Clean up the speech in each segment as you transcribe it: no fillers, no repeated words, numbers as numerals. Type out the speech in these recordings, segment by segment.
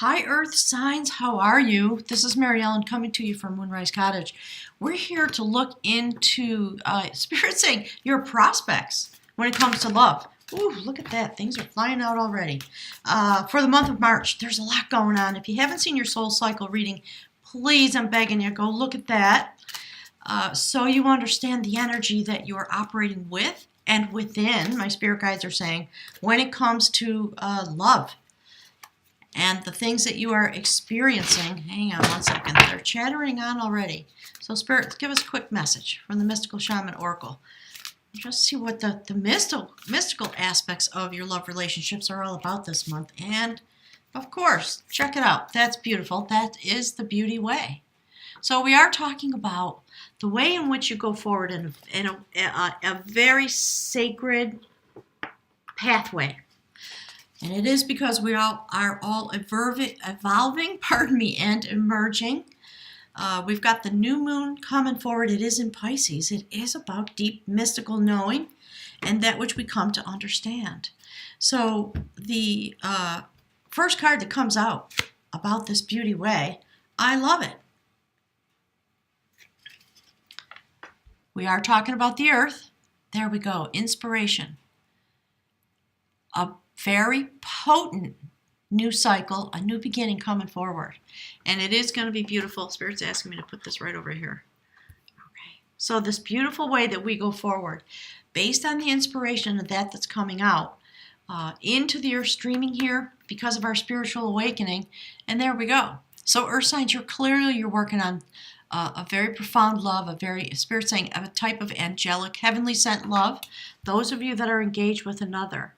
Hi, Earth signs. How are you? This is Mary Ellen coming to you from Moonrise Cottage. We're here to look into Spirit saying your prospects when it comes to love. Ooh, look at that. Things are flying out already. For the month of March, there's a lot going on. If you haven't seen your soul cycle reading, please, I'm begging you, go look at that so you understand the energy that you are operating with and within. My spirit guides are saying when it comes to love. And the things that you are experiencing, hang on one second, they're chattering on already. So Spirit, give us a quick message from the Mystical Shaman Oracle. Just see what the mystical aspects of your love relationships are all about this month. And, of course, check it out. That's beautiful. That is the beauty way. So we are talking about the way in which you go forward in a very sacred pathway. And it is because we all are all evolving, and emerging. We've got the new moon coming forward. It is in Pisces. It is about deep mystical knowing and that which we come to understand. So the first card that comes out about this beauty way, I love it. We are talking about the earth. There we go. Inspiration. A very potent new cycle, a new beginning coming forward. And it is going to be beautiful. Spirit's asking me to put this right over here. Okay. So this beautiful way that we go forward, based on the inspiration of that's coming out, into the earth streaming here because of our spiritual awakening. And there we go. So earth signs, you're working on a very profound love, a very, Spirit saying, a type of angelic, heavenly sent love. Those of you that are engaged with another.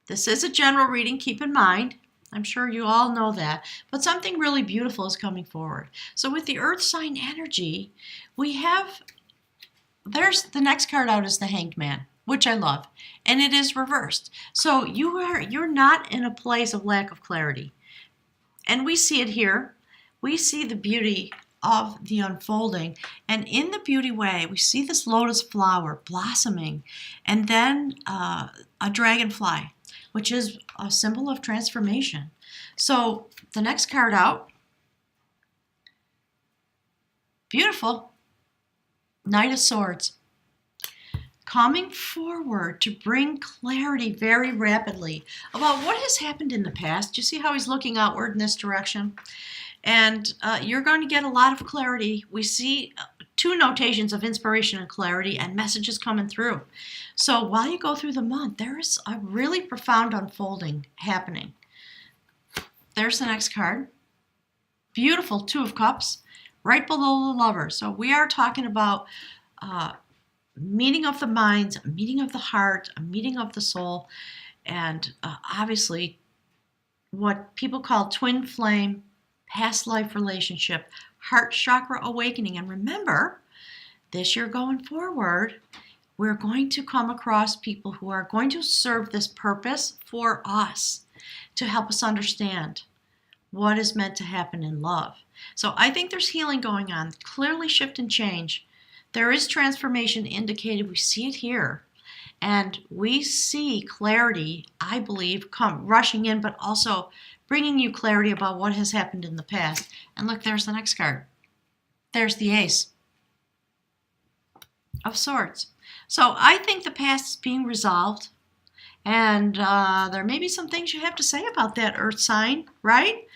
This is a general reading, keep in mind. I'm sure you all know that. But something really beautiful is coming forward. So with the earth sign energy, there's the next card out is the Hanged Man, which I love. And it is reversed. So you're not in a place of lack of clarity. And we see it here. We see the beauty of the unfolding. And in the beauty way, we see this lotus flower blossoming. And then a dragonfly, which is a symbol of transformation. So the next card out, beautiful, Knight of Swords. Coming forward to bring clarity very rapidly about what has happened in the past. You see how he's looking outward in this direction? And you're going to get a lot of clarity. We see two notations of inspiration and clarity and messages coming through. So while you go through the month, there is a really profound unfolding happening. There's the next card. Beautiful, Two of Cups, right below the Lover. So we are talking about meeting of the minds, a meeting of the heart, a meeting of the soul, and obviously what people call twin flame, past life relationship, heart chakra awakening. And remember, this year going forward, we're going to come across people who are going to serve this purpose for us to help us understand what is meant to happen in love. So I think there's healing going on, clearly shift and change. There is transformation indicated. We see it here. And we see clarity, I believe, come rushing in, but also bringing you clarity about what has happened in the past. And look, there's the next card. There's the Ace of Swords. So I think the past is being resolved. And there may be some things you have to say about that earth sign, right?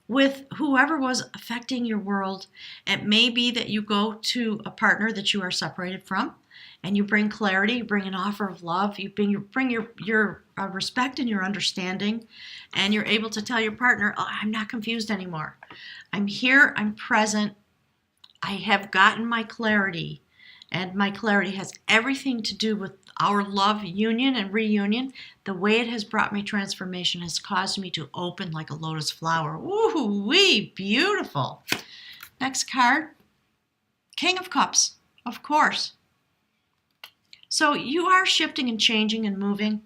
With whoever was affecting your world. It may be that you go to a partner that you are separated from. And you bring clarity, you bring an offer of love, you bring your respect and your understanding, and you're able to tell your partner, oh, I'm not confused anymore. I'm here, I'm present, I have gotten my clarity, and my clarity has everything to do with our love union and reunion. The way it has brought me transformation has caused me to open like a lotus flower. Woo-wee, beautiful. Next card, King of Cups, of course. So you are shifting and changing and moving.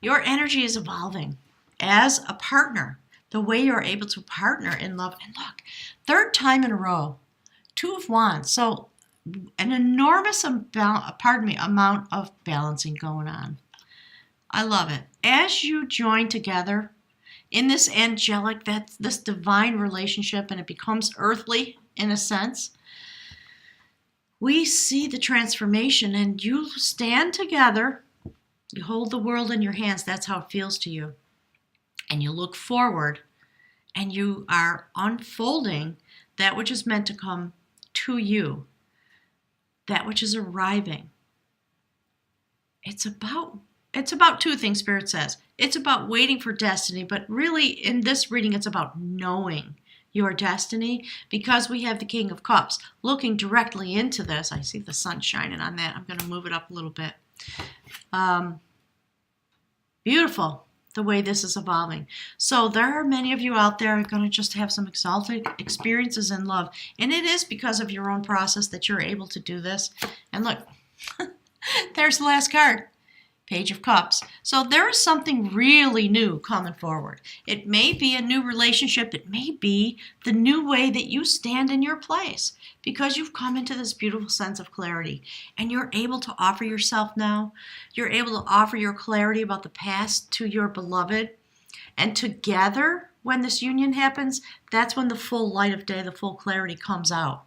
Your energy is evolving as a partner, the way you're able to partner in love. And look, third time in a row, Two of Wands. So an enormous amount of balancing going on. I love it. As you join together, in this angelic, this divine relationship, and it becomes earthly in a sense, we see the transformation, and you stand together. You hold the world in your hands. That's how it feels to you. And you look forward, and you are unfolding that which is meant to come to you, that which is arriving. It's about two things, Spirit says. It's about waiting for destiny, but really in this reading, it's about knowing your destiny, because we have the King of Cups looking directly into this. I see the sun shining on that. I'm going to move it up a little bit. Beautiful, the way this is evolving. So there are many of you out there who are going to just have some exalted experiences in love, and it is because of your own process that you're able to do this. And look, there's the last card. Page of Cups. So there is something really new coming forward. It may be a new relationship. It may be the new way that you stand in your place, because you've come into this beautiful sense of clarity, and you're able to offer yourself now. You're able to offer your clarity about the past to your beloved. And together, when this union happens, that's when the full light of day, the full clarity comes out.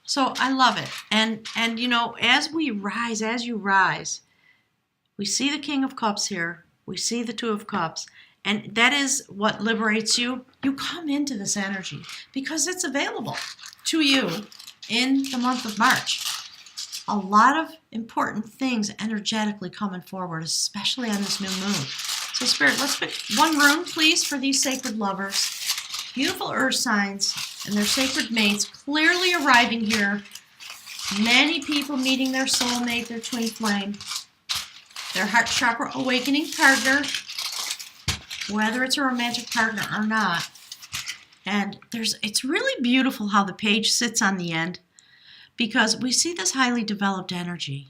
So I love it. And you know, as you rise, we see the King of Cups here. We see the Two of Cups. And that is what liberates you. You come into this energy because it's available to you in the month of March. A lot of important things energetically coming forward, especially on this new moon. So Spirit, let's pick one rune, please, for these sacred lovers. Beautiful earth signs and their sacred mates clearly arriving here. Many people meeting their soulmate, their twin flame, their heart chakra awakening partner, whether it's a romantic partner or not. And it's really beautiful how the page sits on the end, because we see this highly developed energy.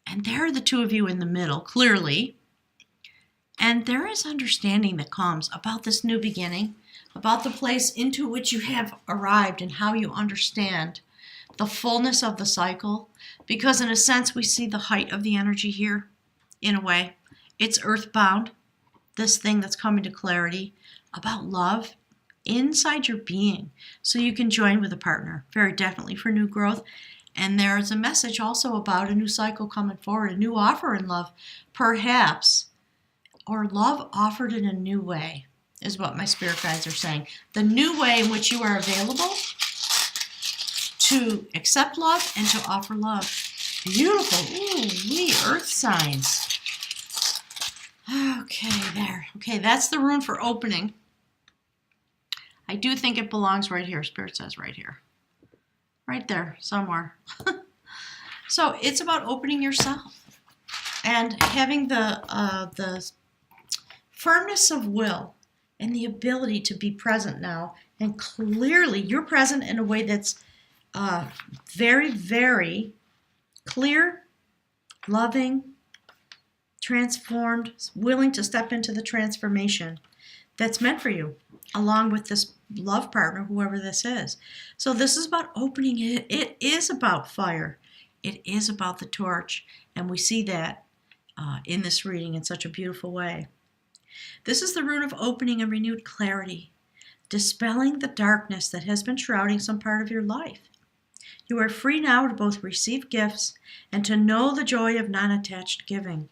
And there are the two of you in the middle, clearly. And there is understanding that comes about this new beginning, about the place into which you have arrived and how you understand the fullness of the cycle. Because in a sense, we see the height of the energy here. In a way, it's earthbound, this thing that's coming to clarity about love inside your being, so you can join with a partner, very definitely for new growth. And there's a message also about a new cycle coming forward, a new offer in love, perhaps, or love offered in a new way, is what my spirit guides are saying. The new way in which you are available to accept love and to offer love. Beautiful. Ooh, earth signs. Okay, there. Okay, that's the rune for opening. I do think it belongs right here. Spirit says right here. Right there, somewhere. So it's about opening yourself and having the firmness of will and the ability to be present now. And clearly, you're present in a way that's very, very clear, loving, transformed, willing to step into the transformation that's meant for you, along with this love partner, whoever this is. So this is about opening it. It is about fire. It is about the torch. And we see that in this reading in such a beautiful way. This is the rune of opening and renewed clarity, dispelling the darkness that has been shrouding some part of your life. You are free now to both receive gifts and to know the joy of non-attached giving.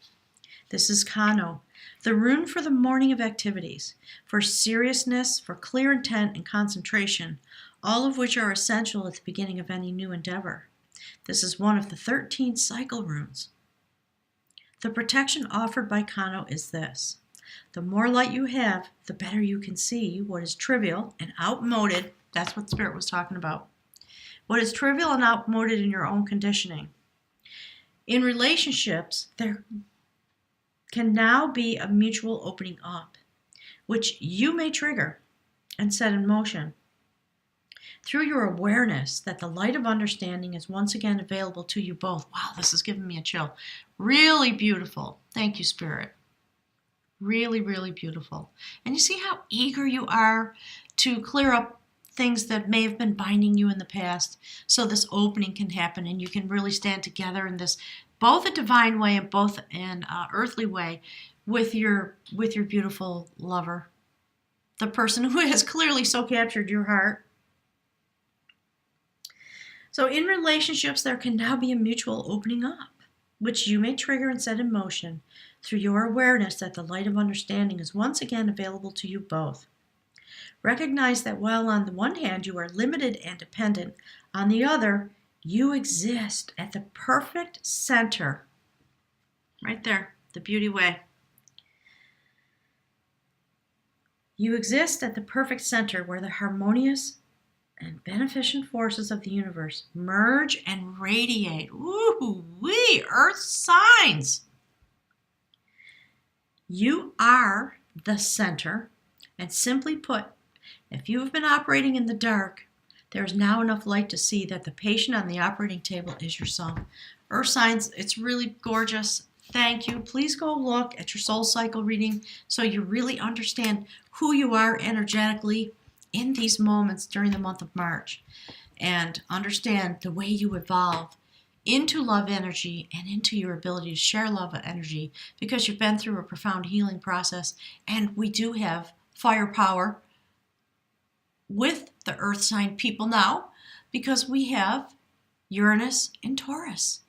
This is Kano, the rune for the morning of activities, for seriousness, for clear intent and concentration, all of which are essential at the beginning of any new endeavor. This is one of the 13 cycle runes. The protection offered by Kano is this: the more light you have, the better you can see what is trivial and outmoded. That's what Spirit was talking about. What is trivial and outmoded in your own conditioning. In relationships, there can now be a mutual opening up, which you may trigger and set in motion through your awareness that the light of understanding is once again available to you both. Wow, this is giving me a chill. Really beautiful. Thank you, Spirit. Really, really beautiful. And you see how eager you are to clear up things that may have been binding you in the past, so this opening can happen and you can really stand together in this, both a divine way and both an earthly way, with your beautiful lover. the person who has clearly so captured your heart. So in relationships, there can now be a mutual opening up, which you may trigger and set in motion through your awareness that the light of understanding is once again available to you both. Recognize that while on the one hand you are limited and dependent, on the other, you exist at the perfect center. Right there, the beauty way. You exist at the perfect center where the harmonious and beneficent forces of the universe merge and radiate. Woo-wee, earth signs. You are the center, and simply put, if you have been operating in the dark, there is now enough light to see that the patient on the operating table is yourself. Earth signs, it's really gorgeous. Thank you. Please go look at your soul cycle reading so you really understand who you are energetically in these moments during the month of March, and understand the way you evolve into love energy and into your ability to share love energy, because you've been through a profound healing process, and we do have firepower with the earth sign people now, because we have Uranus in Taurus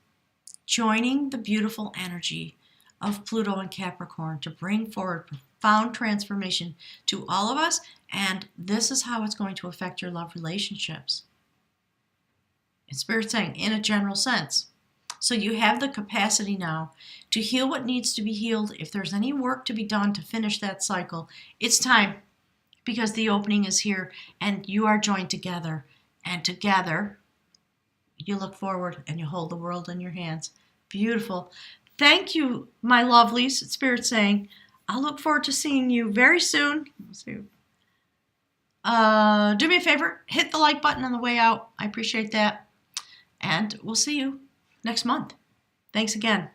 joining the beautiful energy of Pluto and Capricorn to bring forward profound transformation to all of us, and this is how it's going to affect your love relationships. It's Spirit saying, in a general sense. So you have the capacity now to heal what needs to be healed. If there's any work to be done to finish that cycle, it's time, because the opening is here and you are joined together. And together, you look forward and you hold the world in your hands. Beautiful. Thank you, my lovelies. It's Spirit saying, I'll look forward to seeing you very soon. Let's see. Do me a favor, hit the like button on the way out. I appreciate that. And we'll see you next month. Thanks again.